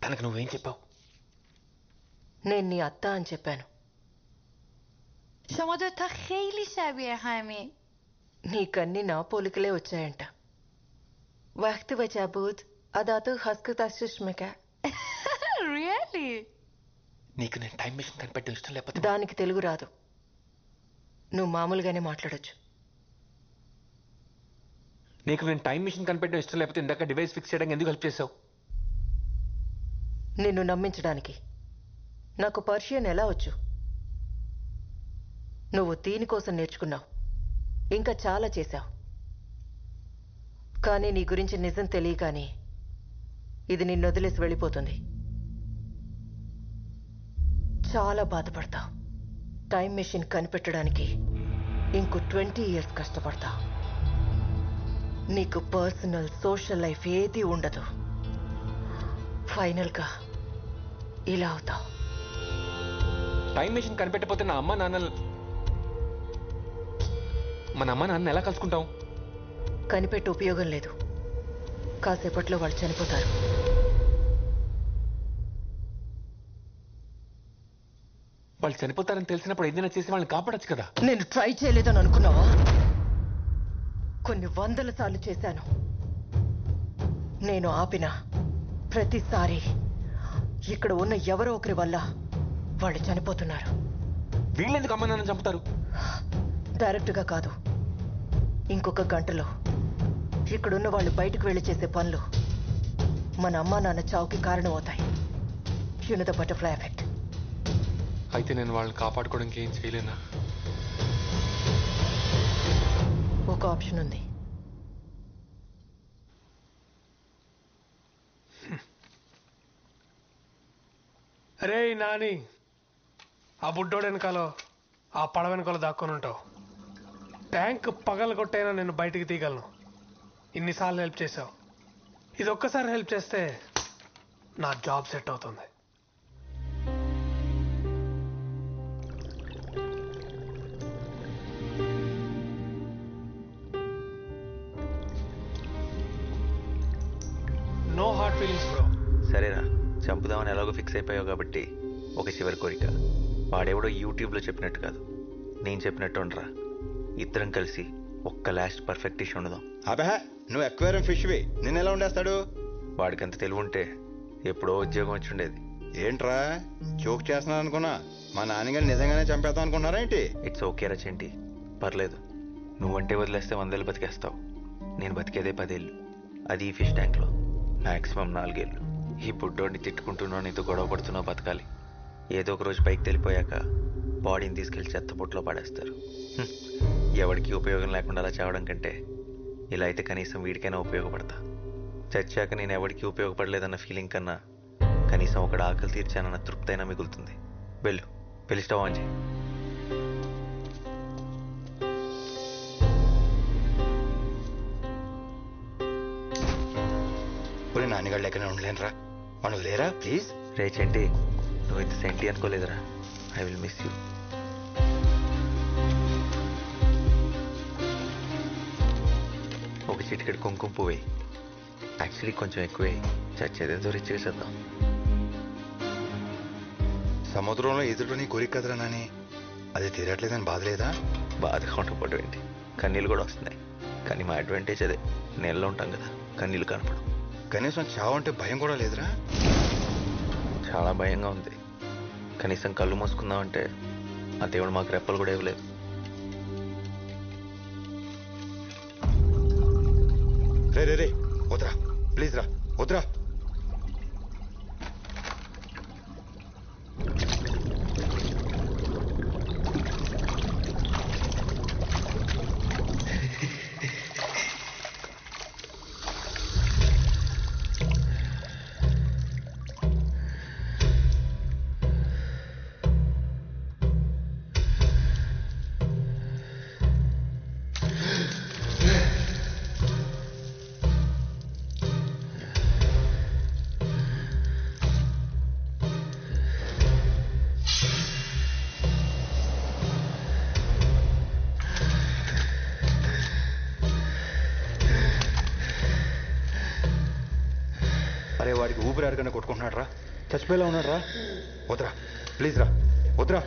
తనకు నువ్వేం చెప్పావు? నేను నీ అత్త అని చెప్పాను. شما دوتا خیلی شبیه همین. నీకన్నీ నా పోలికలే వచ్చాయంట. وقت وجه بود అదాతో హస్కు తస్సుష్మిక. Really? నీకు నేను టైం మెషిన్ కనిపెట్టడం ఇష్టం లేకపోతే దానికి తెలుగు రాదు. నువ్వు మామూలుగానే మాట్లాడొచ్చు. నీకు నేను టైం మెషిన్ కనిపెట్టడం ఇష్టం లేకపోతే ఇందాక డివైస్ ఫిక్స్ చేయడానికి ఎందుకు హెల్ప్ చేసావు? నిన్ను నమ్మించడానికి. నాకు పర్షియన్ ఎలా వచ్చు? నువ్వు దీనికోసం నేర్చుకున్నావు, ఇంకా చాలా చేశావు. కానీ నీ గురించి నిజం తెలియగానే ఇది నిన్ను వదిలేసి వెళ్ళిపోతుంది. చాలా బాధపడతావు. టైం మెషిన్ కనిపెట్టడానికి ఇంకో 20 years కష్టపడతావు. నీకు పర్సనల్ సోషల్ లైఫ్ ఏదీ ఉండదు. ఫైనల్గా ఇలా అవుతావు. టైం మెషిన్ కనిపెట్టకపోతే నా అమ్మ నాన్న మన అమ్మ నాన్న ఎలా కలుసుకుంటాం? కనిపెట్టి ఉపయోగం లేదు. కాసేపట్లో వాళ్ళు చనిపోతారు. వాళ్ళు చనిపోతారని తెలిసినప్పుడు ఏదైనా చేసి వాళ్ళని కాపాడొచ్చు కదా. నేను ట్రై చేయలేదని అనుకున్నావా? కొన్ని 100 సార్లు చేశాను. నేను ఆపిన ప్రతిసారి ఇక్కడ ఉన్న ఎవరో ఒకరి వల్ల వాళ్ళు చనిపోతున్నారు. వీళ్ళెందుకు అమ్మ నాన్న చంపుతారు? డైరెక్ట్గా కాదు, ఇంకొక గంటలో ఇక్కడున్న వాళ్ళు బయటకు వెళ్ళి చేసే పనులు మన అమ్మా నాన్న చావుకి కారణం అవుతాయి. You know the butterfly effect. అయితే నేను వాళ్ళని కాపాడుకోవడానికి ఏం చేయలేనా? ఒక ఆప్షన్ ఉంది. అరే నాని, ఆ బుడ్డోడు వెనకాలో ఆ పడవ వెనకాల దాక్కొని ఉంటావు. ట్యాంక్ పగలగొట్టైనా నేను బయటికి తీయగలను. ఇన్నిసార్లు హెల్ప్ చేసావు. ఇది ఒక్కసారి హెల్ప్ చేస్తే నా జాబ్ సెట్ అవుతుంది. No heart feelings bro. సరేరా, చంపుదామని ఎలాగో ఫిక్స్ అయిపోయావు కాబట్టి ఒక చివరి కోరిక. వాడెవడో యూట్యూబ్లో చెప్పినట్టు కాదు, నేను చెప్పినట్టు ఉండరా. ఇద్దరం కలిసి ఒక్క లాస్ట్ పర్ఫెక్ట్ డిష్ ఉండదాం. అబహ, నువ్వు అక్వేరియం ఫిష్వి, నిన్ను ఎలా ఉండేస్తాడు? వాడికంత తెలివి ఉంటే ఎప్పుడో ఉద్యోగం వచ్చి ఉండేది. ఏంట్రా జోక్ చేస్తున్నాను అనుకున్నా? మా నాన్నగారు నిజంగానే చంపేద్దాం అనుకున్నారా ఏంటి? ఇట్స్ ఓకే రా చెంటి, పర్లేదు. నువ్వంటే వదిలేస్తే 100 ఏళ్ళు బతికేస్తావు. నేను బతికేదే 10 ఏళ్ళు, అది ఈ ఫిష్ ట్యాంక్లో. మ్యాక్సిమం 4 ఏళ్ళు. ఈ బుడ్డోడిని తిట్టుకుంటున్నావు, నీతో గొడవ పడుతున్నావు, బతకాలి. ఏదో ఒక రోజు పైకి తెలిపోయాక బాడీని తీసుకెళ్లి చెత్తపుట్లో పడేస్తారు. ఎవరికి ఉపయోగం లేకుండా అలా చావడం కంటే ఇలా అయితే కనీసం వీడికైనా ఉపయోగపడతా. చచ్చాక నేను ఎవరికి ఉపయోగపడలేదన్న ఫీలింగ్ కన్నా కనీసం ఒకటి ఆకలి తీర్చానన్న తృప్తి అయినా మిగులుతుంది. వెళ్ళు, వెళ్ళి స్టవ్ ఆన్ చేయి. నాన్నగారు ఎక్కడ ఉండలేనురా, మనం లేరా ప్లీజ్. రే చెంటి, నువ్వు ఇంత సెంటి అనుకోలేదురా. I will miss you. ఒక చిటికెడు కుంకుమ పువ్వు. యాక్చువల్లీ కొంచెం ఎక్కువే, చచ్చేదేదో రిచ్ చేసేద్దాం. సముద్రంలో ఎదురు నీ కోరిక కదరా నాని, అది తీరట్లేదని బాధ లేదా? బాధగా ఉండకపోవడం ఏంటి, కన్నీళ్ళు కూడా వస్తున్నాయి. కానీ మా అడ్వాంటేజ్ అదే, నీళ్ళలో ఉంటాం కదా, కన్నీళ్ళు కనపడం. కనీసం చావు అంటే భయం కూడా లేదురా? చాలా భయంగా ఉంది. కనీసం కళ్ళు మూసుకుందామంటే ఆ దేవుడు మాకు రెప్పలు కూడా ఇవ్వలేదు. రే రే రే, వద్దురా ప్లీజ్ రా, వద్దురా. వాడికి ఊపిరి ఆడకనే కొట్టుకుంటున్నాడు రా, చచ్చిపోయేలా ఉన్నాడు రా. వద్దురా ప్లీజ్ రా, వద్దురా.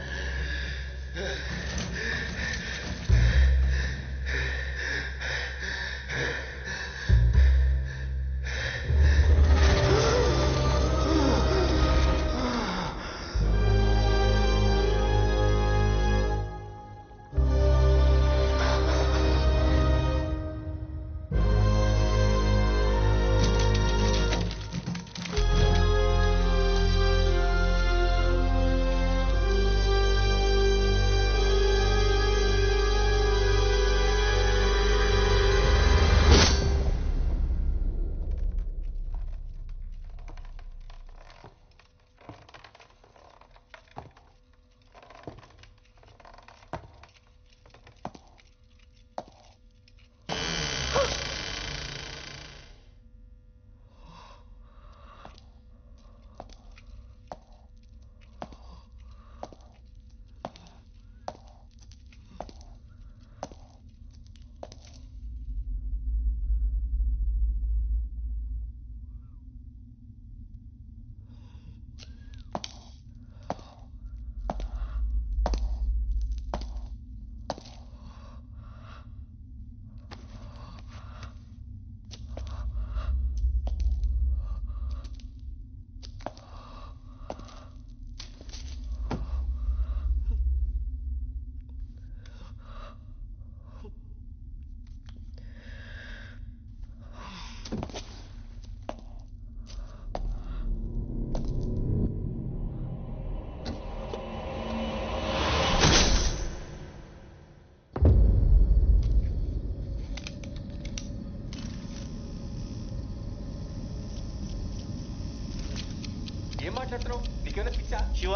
ఏం మాట్లాడుతున్నావు? నీకేమైనా పిచ్చా? శివ,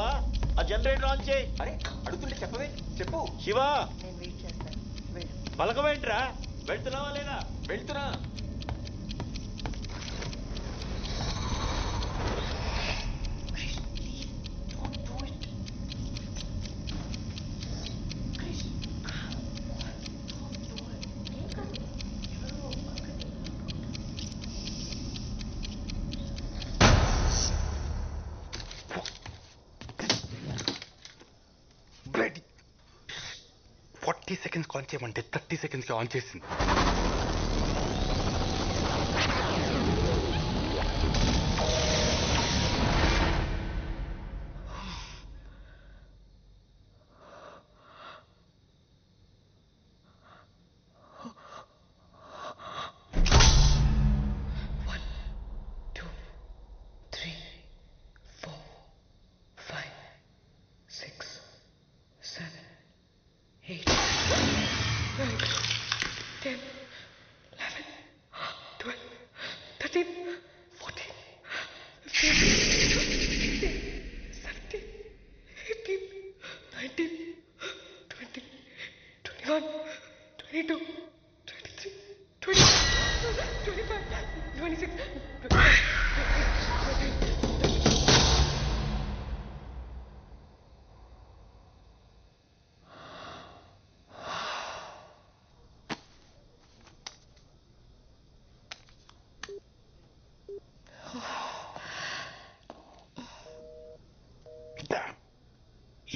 ఆ జనరేటర్ ఆన్ చేయి. అరే అడుగుతుంటే చెప్పవే, చెప్పు. శివ, నేను వెయిట్ చేస్తాను, వెళ్ళు. పలకమేంట్రా? వెళ్తున్నావా లేదా? వెళ్తున్నా. బ్లడీ 40 seconds ఆన్ చేయమంటే 30 seconds ఆన్ చేసింది.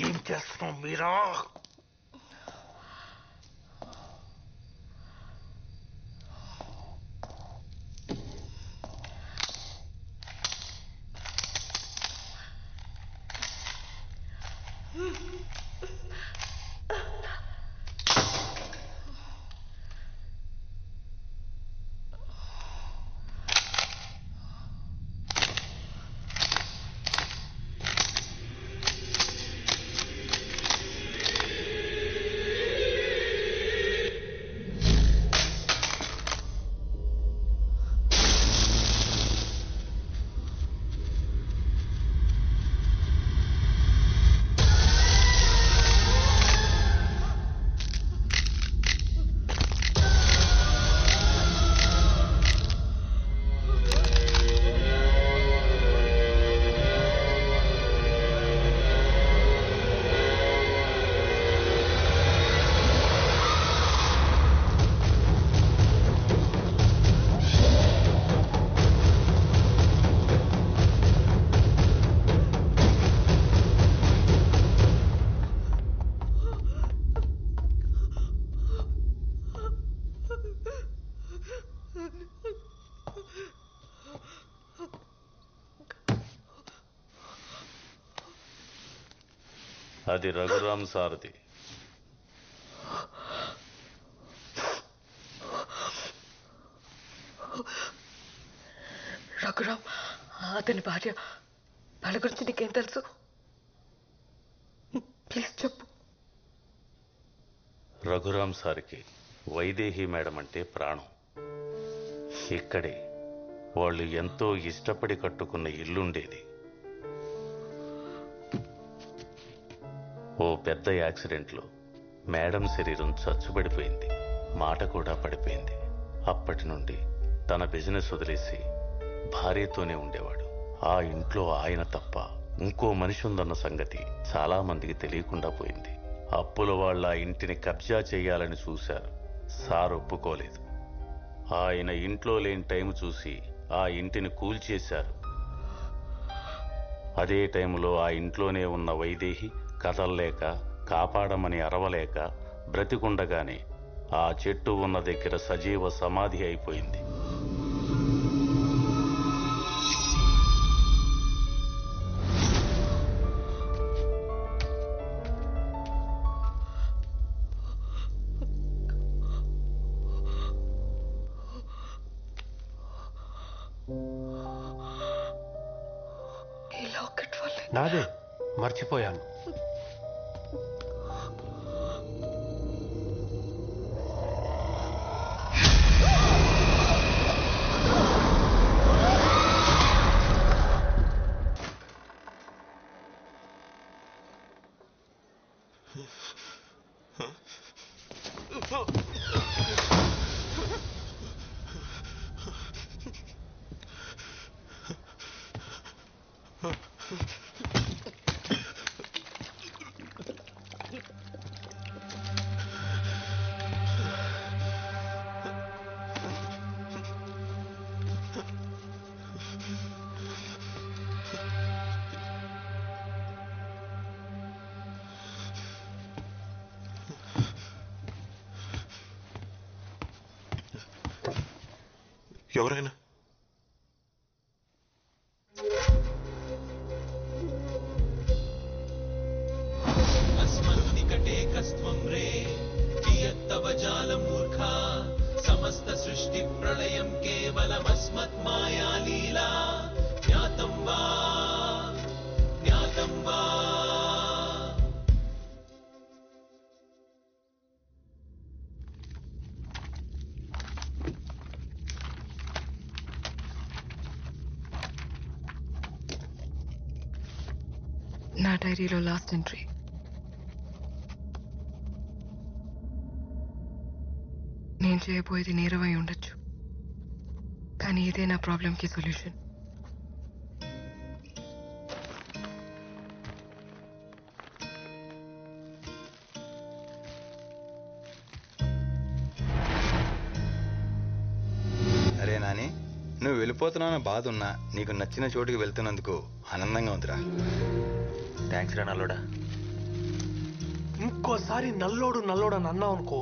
ఏం చేస్తున్నాం మీరా? అది రఘురామ్ సారథి. రఘురామ్ అతని భార్య, వాళ్ళ గురించి నీకేం తెలుసు? ప్లీజ్ చెప్పు. రఘురామ్ సార్కి వైదేహి మేడం అంటే ప్రాణం. ఇక్కడే వాళ్ళు ఎంతో ఇష్టపడి కట్టుకున్న ఇల్లుండేది. ఓ పెద్ద యాక్సిడెంట్లో మేడం శరీరం చచ్చుబడిపోయింది, మాట కూడా పడిపోయింది. అప్పటి నుండి తన బిజినెస్ వదిలేసి భార్యతోనే ఉండేవాడు. ఆ ఇంట్లో ఆయన తప్ప ఇంకో మనిషి ఉందన్న సంగతి చాలా మందికి తెలియకుండా పోయింది. అప్పుల వాళ్ళ ఇంటిని కబ్జా చేయాలని చూశారు. సార్ ఒప్పుకోలేదు. ఆయన ఇంట్లో లేని టైం చూసి ఆ ఇంటిని కూల్చేశారు. అదే టైంలో ఆ ఇంట్లోనే ఉన్న వైదేహి కదల్లేక, కాపాడమని అరవలేక బ్రతికుండగానే ఆ చెట్టు ఉన్న దగ్గర సజీవ సమాధి అయిపోయింది. నాదే, మర్చిపోయాను. ఎవరైనా अस्मन्निकटे कस्त्वं रे कियत्तव जालमूर्खा समस्त सृष्टि प्रलयं केवलमस्मत् माया लीला ज्ञातं वा ज्ञातं वा నా డైరీలో లాస్ట్ ఎంట్రీ. నేను చేయబోయేది నేరమై ఉండొచ్చు, కానీ ఇదే నా ప్రాబ్లంకి సొల్యూషన్. అరే నాని, నువ్వు వెళ్ళిపోతున్నావు బాధ ఉన్నా నీకు నచ్చిన చోటుకి వెళ్తున్నందుకు ఆనందంగా ఉందిరా. థ్యాంక్స్ రా నల్లోడా. ఇంకోసారి నల్లోడు నల్లోడు అని అన్నావు అనుకో,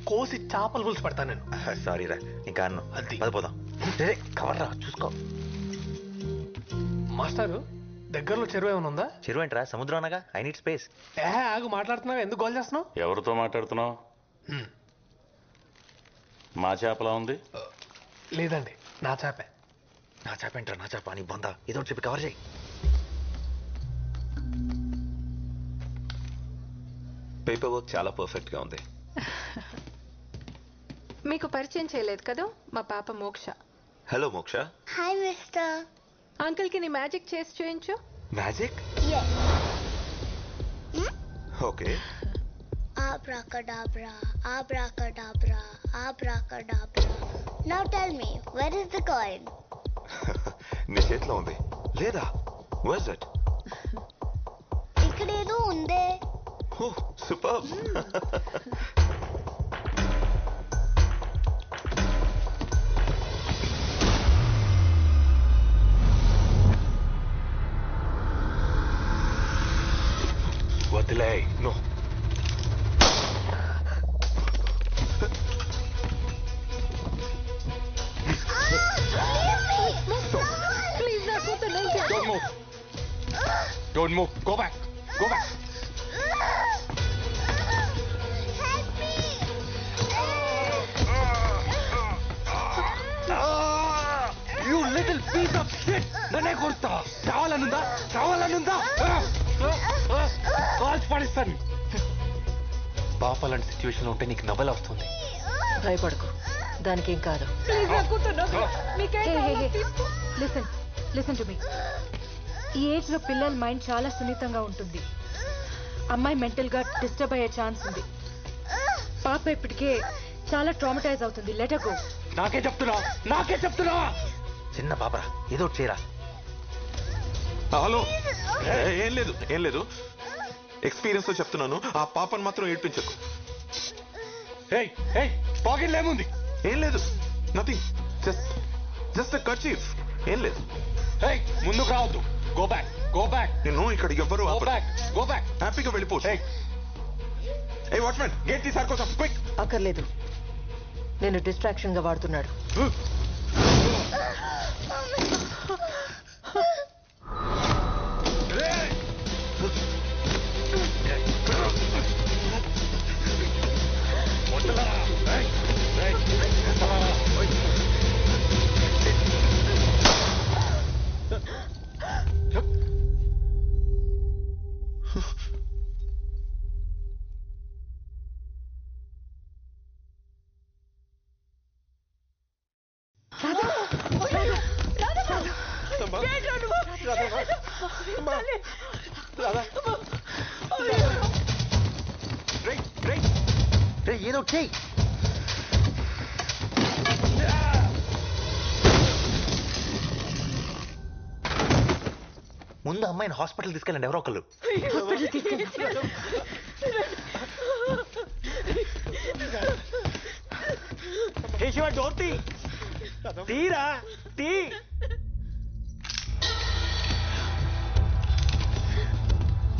కోసి చేపలు పులుసు పెడతాను నేను. సారీ రా, ఇంకా అన్ను. అది పోదాం. కవర్ రా, చూసుకో. మాస్టారు, దగ్గరలో చెరువు ఏమైనా ఉందా? చెరువు ఏంట్రా, సముద్రం అనగా. I need space. ఆగు, మాట్లాడుతున్నావు, ఎందుకు గోల్ చేస్తున్నావు? ఎవరితో మాట్లాడుతున్నావు? మా చేపలా ఉంది? లేదండి, నా చేపే. నా చేప ఏంట్రా, నా చేప నీ బొంద. ఏదో చెప్పి కవర్ చేయి. పేపర్ వర్క్ చాలా పర్ఫెక్ట్ గా ఉంది. మీకు పరిచయం చేయలేదు కదా, మా పాప మోక్ష. హలో మోక్ష. Hi mister. అంకుల్ కి నీ మ్యాజిక్ చేసి చూయించు. Magic? Okay. Abracadabra, abracadabra, abracadabra. Now tell me, where is the coin? నీ చేతిలో ఉంది లేదా? Where's it? ఇక్కడేదో ఉందే. Oh, superb. వదిలే. నో. ప్లీజ్ నా కూతురు. Don't move. Don't move. Go back. Go back. నన్నే కోరుస్తావా? కావాలనుందా కాల్చి పడిస్తాను. పాప అలాంటి సిచ్యువేషన్ లో ఉంటే నీకు నవ్వలా వస్తుంది. భయపడకు, దానికేం కాదు. Listen to me. ఈ ఏజ్ లో పిల్లల మైండ్ చాలా సున్నితంగా ఉంటుంది. అమ్మాయి మెంటల్ గా డిస్టర్బ్ అయ్యే ఛాన్స్ ఉంది. పాప ఇప్పటికే చాలా ట్రామటైజ్ అవుతుంది. Let her go. నాకే చెప్తున్నా. చిన్న పాపరా, ఏదో ఒకటి చేయరా. హలో, ఏం లేదు ఎక్స్పీరియన్స్ తో చెప్తున్నాను. ఆ పాపను మాత్రం ఏడ్పించకు. పాకెట్ ఏముంది? ఏం లేదు, నథింగ్, జస్ట్ కర్చీఫ్. ఏం లేదు. ముందుకు రావద్దు. Go back. నేను ఇక్కడ ఎవ్వరు గో బ్యాక్. హ్యాపీగా వెళ్ళిపో. ఏ వాచ్మెన్, గేట్ తీసారు కోసం క్విక్. అక్కర్లేదు, నేను డిస్ట్రాక్షన్ గా వాడుతున్నాడు. ఏదో చెయ్యి. ముందు అమ్మాయిని హాస్పిటల్ తీసుకెళ్ళండి ఎవరో ఒకళ్ళు. డోర్ తీరా తీ.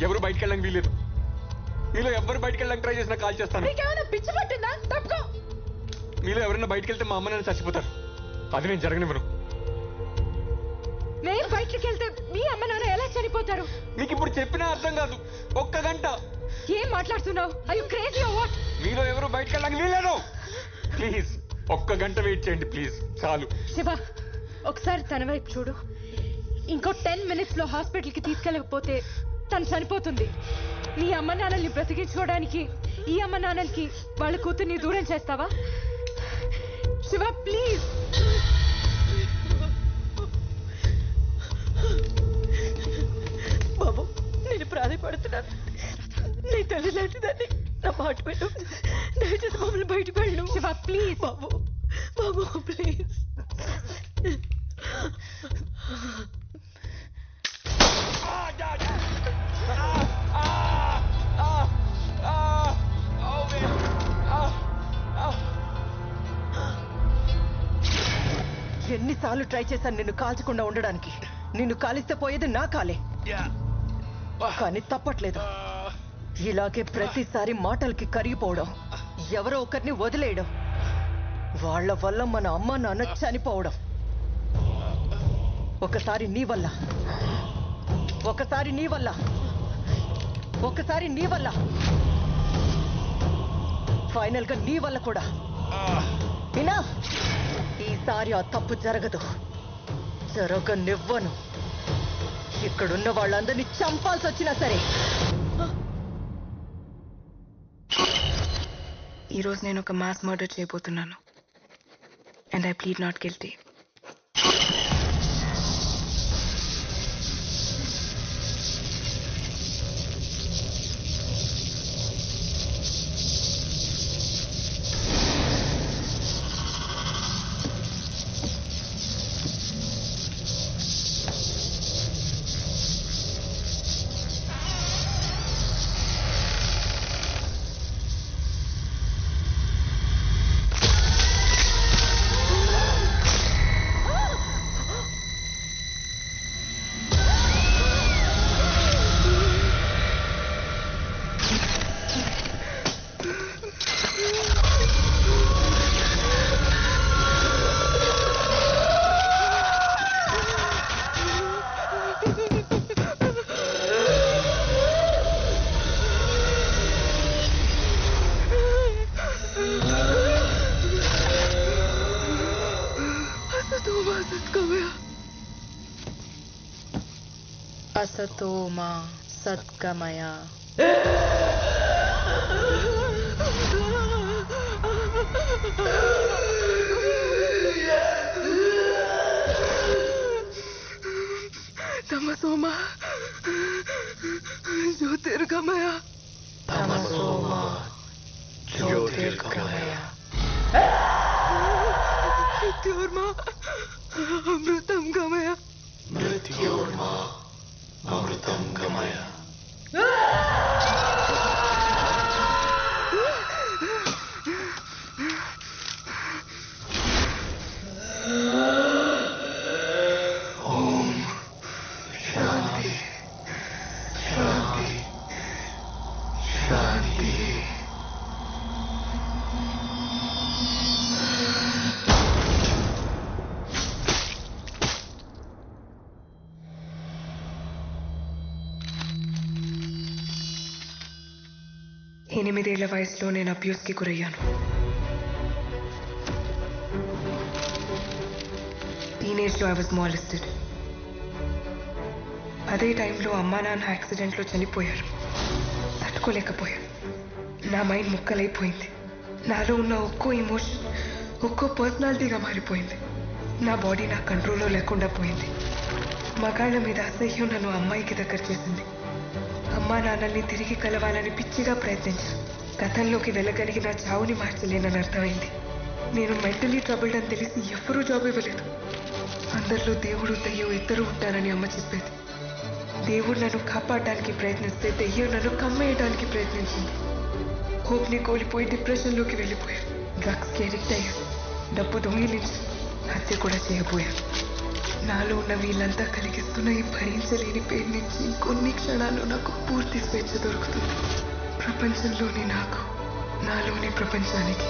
ఎవరు బయటికి వెళ్ళడానికి వీలేదు. మీలో ఎవరు బయటికి వెళ్ళడానికి ట్రై చేసినా కాల్ చేస్తాను. పిచ్చి పట్టిందా? తప్పుకో. మీలో ఎవరైనా బయటికి వెళ్తే మా అమ్మ నన్ను చచ్చిపోతారు. అది నేను జరగనివ్వను. నేను బయటికి వెళ్తే మీ అమ్మ నాన్న ఎలా చనిపోతారు? మీకు ఇప్పుడు చెప్పినా అర్థం కాదు. ఒక్క గంట. ఏం మాట్లాడుతున్నావు? Are you crazy or what? మీలో ఎవరు బయటికి వెళ్ళడానికి వీలేదు. ప్లీజ్ ఒక్క గంట వెయిట్ చేయండి ప్లీజ్, చాలు. శివ, ఒకసారి తన వైపు చూడు. ఇంకో 10 minutes లో హాస్పిటల్ కి తీసుకెళ్ళకపోతే తను చనిపోతుంది. నీ అమ్మ నాన్నల్ని బ్రతికించుకోవడానికి ఈ అమ్మ నాన్నలకి వాళ్ళ కూతుర్ని దూరం చేస్తావా? శివ ప్లీజ్. బాబు, నేను ప్రాధాయపడుతున్నాను. నీ తల్లి లాంటిదాన్ని, నా మాట పెట్టు. దయచేసి మమ్మల్ని బయట వెళ్ళు. శివ ప్లీజ్. Babu please. ఎన్నిసార్లు ట్రై చేశాను నిన్ను కాల్చకుండా ఉండడానికి. నిన్ను కాలిస్తే పోయేది నా కాలే, కానీ తప్పట్లేదు. ఇలాగే ప్రతిసారి మాటలకి కరిగిపోవడం, ఎవరో ఒకరిని వదిలేయడం, వాళ్ళ వల్ల మన అమ్మ నాన్న చనిపోవడం. ఒకసారి నీ వల్ల, ఒకసారి నీ వల్ల, ఒకసారి నీ వల్ల, ఫైనల్ గా నీ వల్ల కూడా. వినా, ఈసారి ఆ తప్పు జరగదు, జరగనివ్వను. ఇక్కడున్న వాళ్ళందరినీ చంపాల్సి వచ్చినా సరే. ఈరోజు నేను ఒక మాస్ మర్డర్ చేయబోతున్నాను. And I plead not guilty. असतो मा सद्गमय तमसो मा ज्योतिर्गमय तमसो मा ज्योतिर्गमय मृत्योर्मा अमृतं गमय मृत्योर्मा अमृतं गमय ఎనిమిదేళ్ల వయసులో నేను అబ్యూస్కి గురయ్యాను. టీనేజ్లో ఐ వాజ్ మాలెస్టెడ్. అదే టైంలో అమ్మా నాన్న యాక్సిడెంట్లో చనిపోయారు. తట్టుకోలేకపోయాను. నా మైండ్ ముక్కలైపోయింది. నాలో ఉన్న ఒక్కో ఎమోషన్ ఒక్కో పర్సనాలిటీగా మారిపోయింది. నా బాడీ నా కంట్రోల్లో లేకుండా పోయింది. మగాళ్ళ మీద అసహ్యం నన్ను అమ్మాయికి దగ్గర చేసింది. అమ్మా నాన్నల్ని తిరిగి కలవాలని పిచ్చిగా ప్రయత్నించాను. గతంలోకి వెళ్ళగలిగిన చావుని మార్చలేనని అర్థమైంది. నేను మెంటలీ ట్రబుల్డ్ అని తెలిసి ఎవ్వరూ జాబ్ ఇవ్వలేదు. అందరిలో దేవుడు దెయ్యం ఇద్దరు ఉంటారని అమ్మ చెప్పేది. దేవుడు నన్ను కాపాడడానికి ప్రయత్నిస్తే దెయ్యం నన్ను కమ్మేయడానికి ప్రయత్నించింది. హోప్ని కోల్పోయి డిప్రెషన్లోకి వెళ్ళిపోయాను. డ్రగ్స్కి అడిక్ట్ అయ్యాను. డబ్బు దొంగిలించి హత్య కూడా చేయబోయాను. నాలో ఉన్న వీళ్ళంతా కలిగిస్తున్న ఈ భరించలేని పేరు నుంచి ఇంకొన్ని క్షణాల్లో నాకు పూర్తి స్వేచ్ఛ దొరుకుతుంది. ప్రపంచంలోని నాకు, నాలోని ప్రపంచానికి